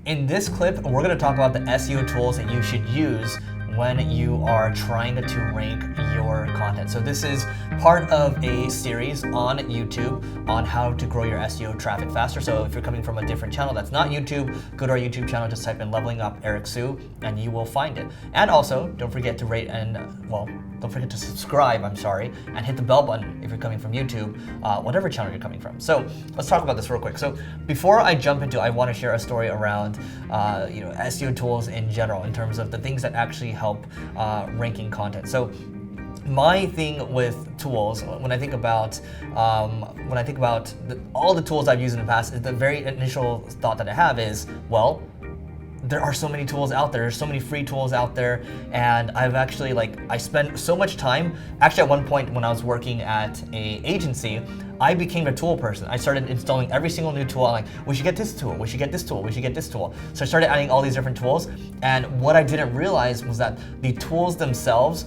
In this clip, we're going to talk about the SEO tools that you should use when you are trying to rank your content. So this is part of a series on YouTube on how to grow your SEO traffic faster. So if you're coming from a different channel that's not YouTube, go to our YouTube channel, just type in Leveling Up Eric Su, and you will find it. And also, don't forget to rate and, don't forget to subscribe, and hit the bell button if you're coming from YouTube, whatever channel you're coming from. So let's talk about this real quick. So before I jump into, I want to share a story around SEO tools in general, in terms of the things that actually help ranking content. So my thing with tools, when I think about all the tools I've used in the past, the very initial thought that I have is, well, there are so many tools out there. There's so many free tools out there, and I've actually I spent so much time. Actually, at one point when I was working at an agency, I became a tool person. I started installing every single new tool. I'm like, we should get this tool, we should get this tool, we should get this tool. So I started adding all these different tools, and what I didn't realize was that the tools themselves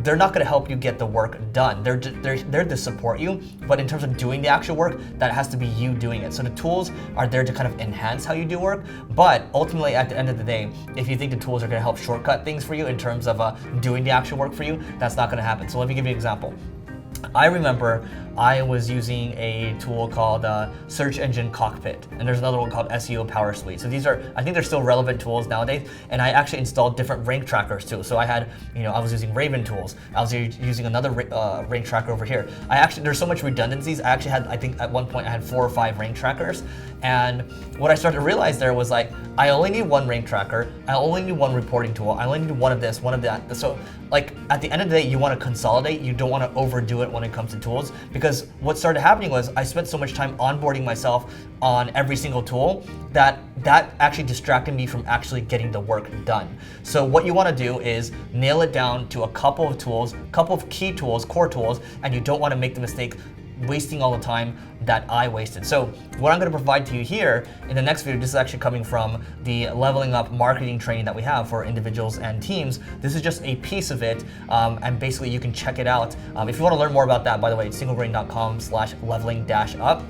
they're not going to help you get the work done. They're to support you, but in terms of doing the actual work, that has to be you doing it. So the tools are there to kind of enhance how you do work, but ultimately at the end of the day, if you think the tools are going to help shortcut things for you in terms of doing the actual work for you, that's not going to happen. So let me give you an example. I remember I was using a tool called Search Engine Cockpit, and there's another one called SEO Power Suite. So these are, I think they're still relevant tools nowadays, and I actually installed different rank trackers too. So I had, I was using Raven tools. I was using another rank tracker over here. There's so much redundancies. I actually had, I think at one point I had 4 or 5 rank trackers, and what I started to realize there was I only need one rank tracker, I only need one reporting tool, I only need one of this, one of that. So at the end of the day, you want to consolidate, you don't want to overdo it when it comes to tools, because what started happening was I spent so much time onboarding myself on every single tool that actually distracted me from actually getting the work done. So what you want to do is nail it down to a couple of tools, couple of key tools, core tools, and you don't want to make the mistake wasting all the time that I wasted. So what I'm going to provide to you here in the next video, this is actually coming from the Leveling Up marketing training that we have for individuals and teams. This is just a piece of it, and basically you can check it out. If you want to learn more about that, by the way, it's singlegrain.com/leveling-up.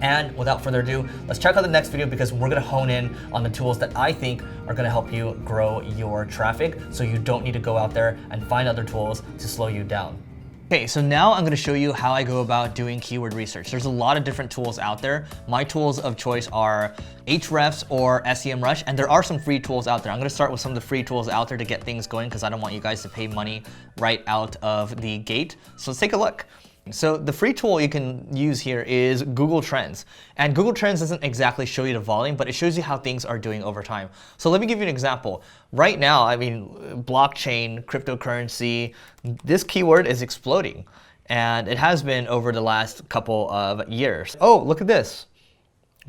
And without further ado, let's check out the next video, because we're going to hone in on the tools that I think are going to help you grow your traffic, so you don't need to go out there and find other tools to slow you down. Okay, so now I'm going to show you how I go about doing keyword research. There's a lot of different tools out there. My tools of choice are Ahrefs or SEMrush, and there are some free tools out there. I'm going to start with some of the free tools out there to get things going, because I don't want you guys to pay money right out of the gate. So let's take a look. So the free tool you can use here is Google Trends. And Google Trends doesn't exactly show you the volume, but it shows you how things are doing over time. So let me give you an example. Right now, blockchain, cryptocurrency, this keyword is exploding. And it has been over the last couple of years. Oh, look at this.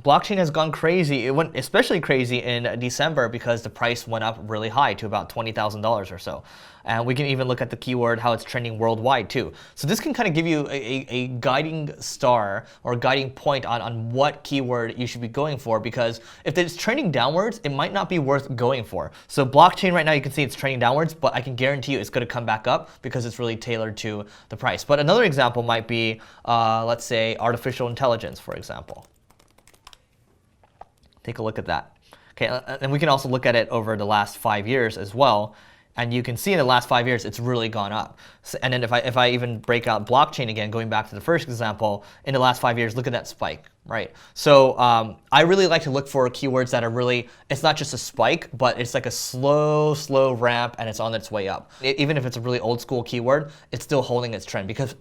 Blockchain has gone crazy. It went especially crazy in December because the price went up really high to about $20,000 or so. And we can even look at the keyword, how it's trending worldwide too. So this can kind of give you a guiding star or guiding point on what keyword you should be going for, because if it's trending downwards, it might not be worth going for. So blockchain right now, you can see it's trending downwards, but I can guarantee you it's going to come back up because it's really tailored to the price. But another example might be, let's say, artificial intelligence, for example. Take a look at that. Okay, and we can also look at it over the last 5 years as well. And you can see in the last 5 years, it's really gone up. So, and then if I even break out blockchain again, going back to the first example, in the last 5 years, look at that spike, right? So I really like to look for keywords that are really, it's not just a spike, but it's like a slow ramp, and it's on its way up. Even if it's a really old school keyword, it's still holding its trend, because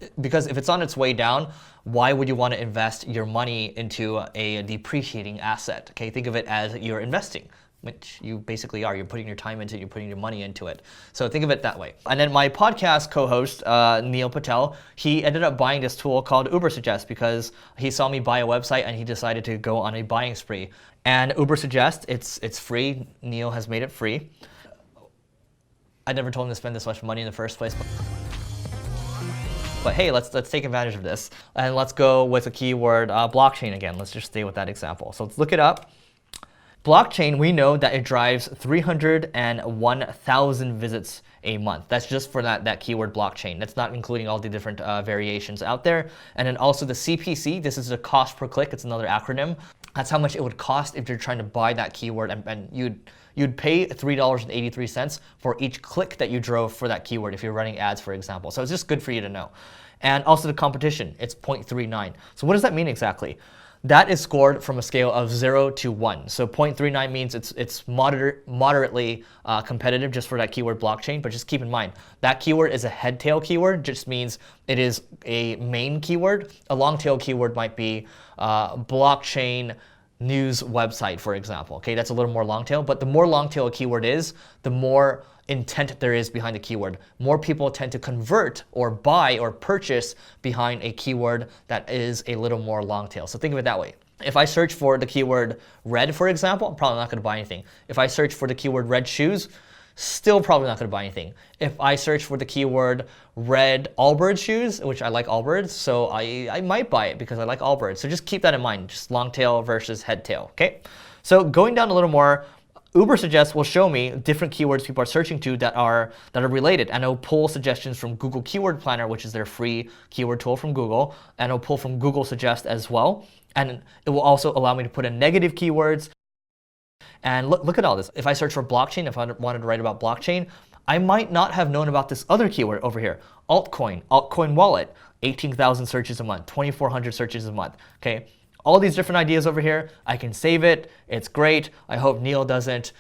if it's on its way down, why would you want to invest your money into a depreciating asset? Okay, think of it as you're investing, which you basically are. You're putting your time into it, you're putting your money into it. So think of it that way. And then my podcast co-host, Neil Patel, he ended up buying this tool called Ubersuggest because he saw me buy a website and he decided to go on a buying spree. And Ubersuggest, it's free. Neil has made it free. I never told him to spend this much money in the first place. But hey, let's take advantage of this. And let's go with a keyword, blockchain again. Let's just stay with that example. So let's look it up. Blockchain, we know that it drives 301,000 visits a month. That's just for that keyword blockchain. That's not including all the different variations out there. And then also the CPC, this is the cost per click. It's another acronym. That's how much it would cost if you're trying to buy that keyword, and you'd pay $3.83 for each click that you drove for that keyword if you're running ads, for example. So it's just good for you to know. And also the competition, it's 0.39. So what does that mean exactly? That is scored from a scale of 0 to 1. So 0.39 means it's moderately competitive just for that keyword blockchain, but just keep in mind, that keyword is a head tail keyword, just means it is a main keyword. A long tail keyword might be blockchain news website, for example. Okay, that's a little more long tail, but the more long tail a keyword is, the more intent there is behind the keyword. More people tend to convert or buy or purchase behind a keyword that is a little more long tail. So think of it that way. If I search for the keyword red, for example, I'm probably not going to buy anything. If I search for the keyword red shoes, still probably not going to buy anything. If I search for the keyword red Allbirds shoes, which I like Allbirds, so I might buy it because I like Allbirds. So just keep that in mind, just long tail versus head tail, okay? So going down a little more, Ubersuggest will show me different keywords people are searching to that are related, and it'll pull suggestions from Google Keyword Planner, which is their free keyword tool from Google, and it'll pull from Google Suggest as well. And it will also allow me to put in negative keywords. And look at all this. If I search for blockchain, if I wanted to write about blockchain, I might not have known about this other keyword over here, altcoin wallet, 18,000 searches a month, 2,400 searches a month. Okay. All these different ideas over here, I can save it. It's great. I hope Neil doesn't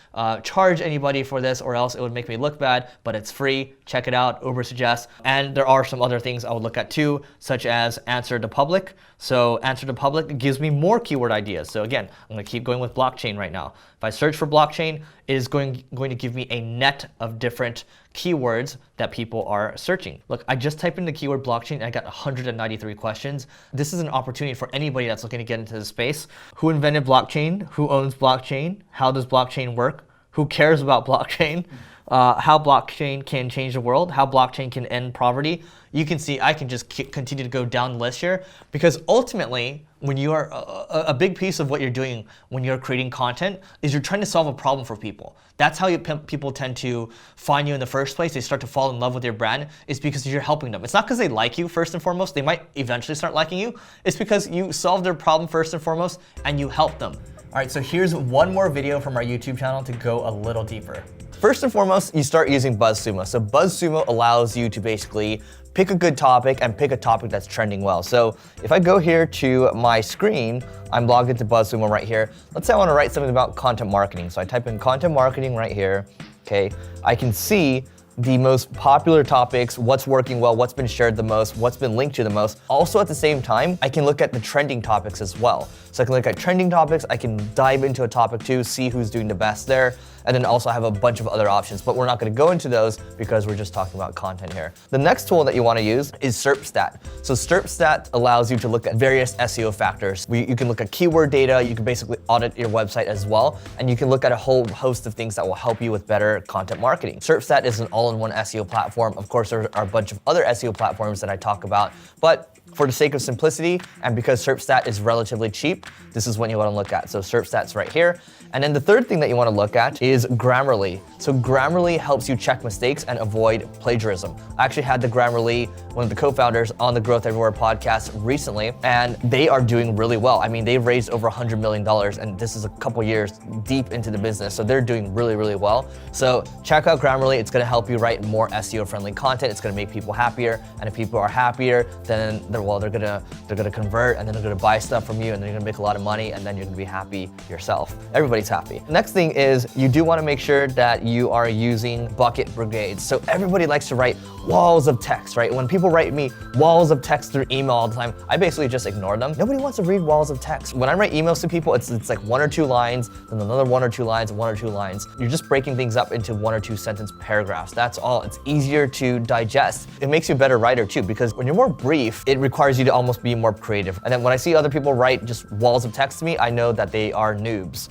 charge anybody for this, or else it would make me look bad, but it's free. Check it out, Ubersuggest. And there are some other things I would look at too, such as Answer the Public. So Answer the Public gives me more keyword ideas. So again, I'm going to keep going with blockchain right now. If I search for blockchain, it is going to give me a net of different keywords that people are searching. Look, I just typed in the keyword blockchain and I got 193 questions. This is an opportunity for anybody that's looking to get into the space. Who invented blockchain? Who owns blockchain? How does blockchain work? Who cares about blockchain? How blockchain can change the world, how blockchain can end poverty. You can see I can just continue to go down the list here, because ultimately, when you are a big piece of what you're doing when you're creating content is you're trying to solve a problem for people. That's how people tend to find you in the first place. They start to fall in love with your brand. It's because you're helping them. It's not because they like you first and foremost. They might eventually start liking you. It's because you solve their problem first and foremost and you help them. All right, so here's one more video from our YouTube channel to go a little deeper. First and foremost, you start using Buzzsumo. So Buzzsumo allows you to basically pick a good topic and pick a topic that's trending well. So if I go here to my screen, I'm logged into Buzzsumo right here. Let's say I want to write something about content marketing. So I type in content marketing right here. Okay, I can see the most popular topics, what's working well, what's been shared the most, what's been linked to the most. Also at the same time, I can look at the trending topics as well. So I can look at trending topics, I can dive into a topic too, see who's doing the best there, and then also have a bunch of other options, but we're not gonna go into those because we're just talking about content here. The next tool that you wanna use is SERPstat. So SERPstat allows you to look at various SEO factors. You can look at keyword data, you can basically audit your website as well, and you can look at a whole host of things that will help you with better content marketing. SERPstat is an all-in-one SEO platform. Of course, there are a bunch of other SEO platforms that I talk about, but for the sake of simplicity, and because SERPstat is relatively cheap, this is what you want to look at. So SERPstat's right here. And then the third thing that you want to look at is Grammarly. So Grammarly helps you check mistakes and avoid plagiarism. I actually had the Grammarly, one of the co-founders, on the Growth Everywhere podcast recently, and they are doing really well. I mean, they've raised over $100 million, and this is a couple years deep into the business, so they're doing really, really well. So check out Grammarly. It's going to help you write more SEO-friendly content. It's going to make people happier, and if people are happier, then they're gonna convert, and then they're gonna buy stuff from you, and then you're gonna make a lot of money, and then you're gonna be happy yourself. Everybody's happy. Next thing is you do want to make sure that you are using bucket brigades. So everybody likes to write walls of text, right? When people write me walls of text through email all the time, I basically just ignore them. Nobody wants to read walls of text. When I write emails to people, it's like 1 or 2 lines, then another 1 or 2 lines, 1 or 2 lines. You're just breaking things up into 1 or 2 sentence paragraphs. That's all. It's easier to digest. It makes you a better writer too, because when you're more brief, it requires you to almost be more creative. And then when I see other people write just walls of text to me, I know that they are noobs.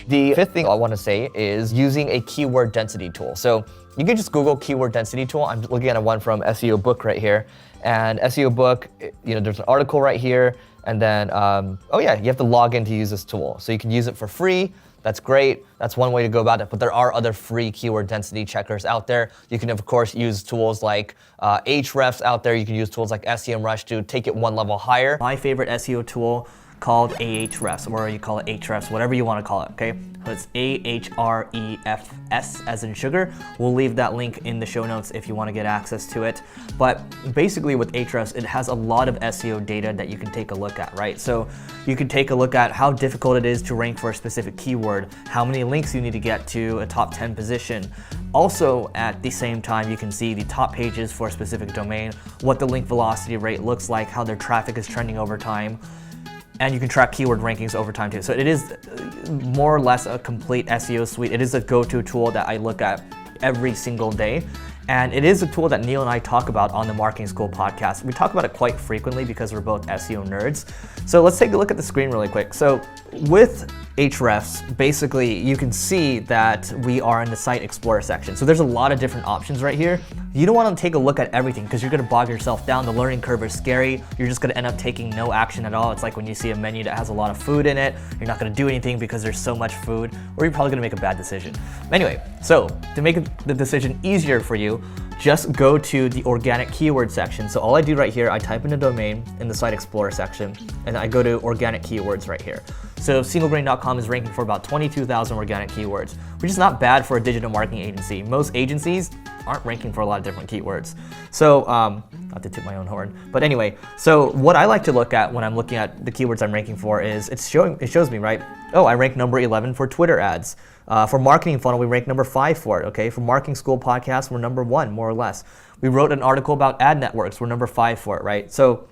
The fifth thing I want to say is using a keyword density tool. So you can just Google keyword density tool. I'm looking at one from SEO Book right here. And SEO Book, there's an article right here. And then, oh yeah, you have to log in to use this tool. So you can use it for free. That's great. That's one way to go about it. But there are other free keyword density checkers out there. You can, of course, use tools like Ahrefs out there. You can use tools like SEMrush to take it one level higher. My favorite SEO tool called Ahrefs, or you call it Ahrefs, whatever you want to call it, okay? So it's Ahrefs as in sugar. We'll leave that link in the show notes if you want to get access to it. But basically with Ahrefs, it has a lot of SEO data that you can take a look at, right? So you can take a look at how difficult it is to rank for a specific keyword, how many links you need to get to a top 10 position. Also, at the same time, you can see the top pages for a specific domain, what the link velocity rate looks like, how their traffic is trending over time, and you can track keyword rankings over time too. So it is more or less a complete SEO suite. It is a go-to tool that I look at every single day. And it is a tool that Neil and I talk about on the Marketing School podcast. We talk about it quite frequently because we're both SEO nerds. So let's take a look at the screen really quick. So with Ahrefs, basically you can see that we are in the Site Explorer section. So there's a lot of different options right here. You don't want to take a look at everything because you're going to bog yourself down. The learning curve is scary. You're just going to end up taking no action at all. It's like when you see a menu that has a lot of food in it, you're not going to do anything because there's so much food, or you're probably going to make a bad decision. Anyway, so to make the decision easier for you, just go to the organic keyword section. So all I do right here, I type in a domain in the Site Explorer section, and I go to organic keywords right here. So singlegrain.com is ranking for about 22,000 organic keywords, which is not bad for a digital marketing agency. Most agencies aren't ranking for a lot of different keywords. So, not to toot my own horn, but anyway, so what I like to look at when I'm looking at the keywords I'm ranking for is it shows me, right? Oh, I rank number 11 for Twitter ads. For Marketing Funnel, we rank number 5 for it, okay? For Marketing School podcast, we're number 1, more or less. We wrote an article about ad networks, we're number 5 for it, right? So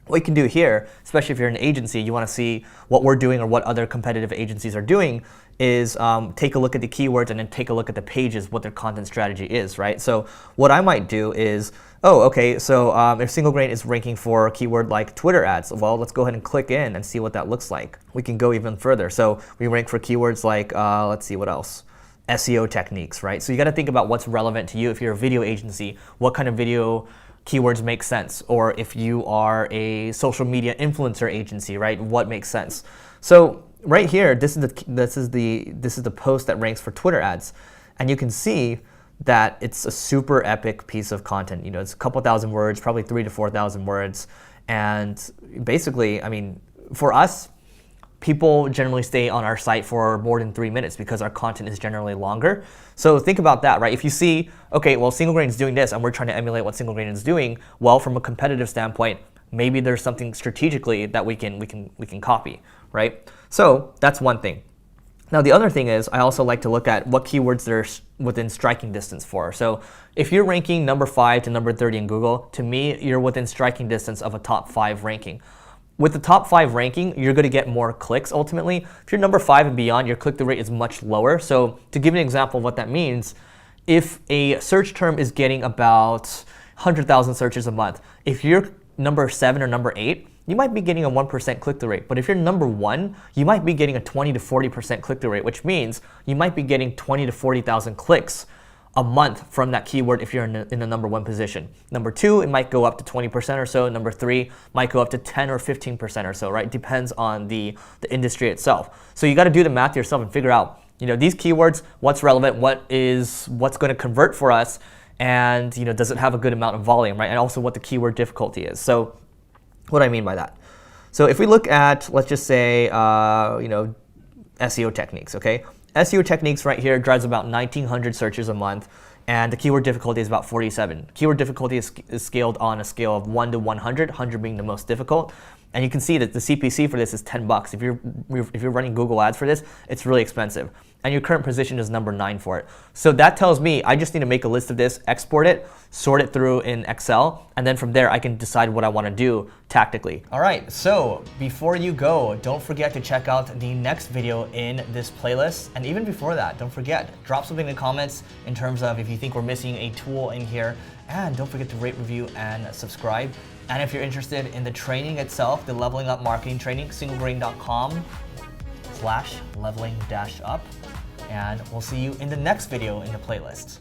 what you can do here, especially if you're an agency, you want to see what we're doing or what other competitive agencies are doing, is take a look at the keywords and then take a look at the pages, what their content strategy is, right? So what I might do is, oh, okay, so if SingleGrain is ranking for a keyword like Twitter ads, well, let's go ahead and click in and see what that looks like. We can go even further. So we rank for keywords like, let's see what else. SEO techniques, right? So you got to think about what's relevant to you. If you're a video agency, what kind of video keywords make sense? Or if you are a social media influencer agency, right? What makes sense? So right here, this is the post that ranks for Twitter ads, and you can see that it's a super epic piece of content. You know, it's a couple thousand words, probably 3,000 to 4,000 words, and basically, I mean, for us, people generally stay on our site for more than 3 minutes because our content is generally longer. So think about that, right? If you see, okay, well, SingleGrain is doing this, and we're trying to emulate what SingleGrain is doing, well, from a competitive standpoint, maybe there's something strategically that we can copy, right? So that's one thing. Now the other thing is I also like to look at what keywords they're within striking distance for. So if you're ranking number 5 to number 30 in Google, to me, you're within striking distance of a top 5 ranking. With the top 5 ranking, you're going to get more clicks ultimately. If you're number 5 and beyond, your click-through rate is much lower. So to give you an example of what that means, if a search term is getting about 100,000 searches a month, if you're number 7 or number 8, you might be getting a 1% click-through rate. But if you're number 1, you might be getting a 20 to 40% click-through rate, which means you might be getting 20 to 40,000 clicks a month from that keyword if you're in the number 1 position. Number 2, it might go up to 20% or so. Number 3 might go up to 10 or 15% or so, right? Depends on the industry itself. So you got to do the math yourself and figure out, you know, these keywords, what's relevant, what's going to convert for us, and, you know, does it have a good amount of volume, right? And also what the keyword difficulty is. So what do I mean by that? So if we look at, let's just say, you know, SEO techniques, okay? SEO techniques right here drives about 1,900 searches a month, and the keyword difficulty is about 47. Keyword difficulty is scaled on a scale of 1 to 100, 100 being the most difficult. And you can see that the CPC for this is $10. If you're running Google Ads for this, it's really expensive. And your current position is number 9 for it. So that tells me I just need to make a list of this, export it, sort it through in Excel, and then from there I can decide what I want to do tactically. All right, so before you go, don't forget to check out the next video in this playlist. And even before that, don't forget, drop something in the comments in terms of if you think we're missing a tool in here. And don't forget to rate, review, and subscribe. And if you're interested in the training itself, the leveling up marketing training, singlegrain.com/leveling-up. And we'll see you in the next video in the playlist.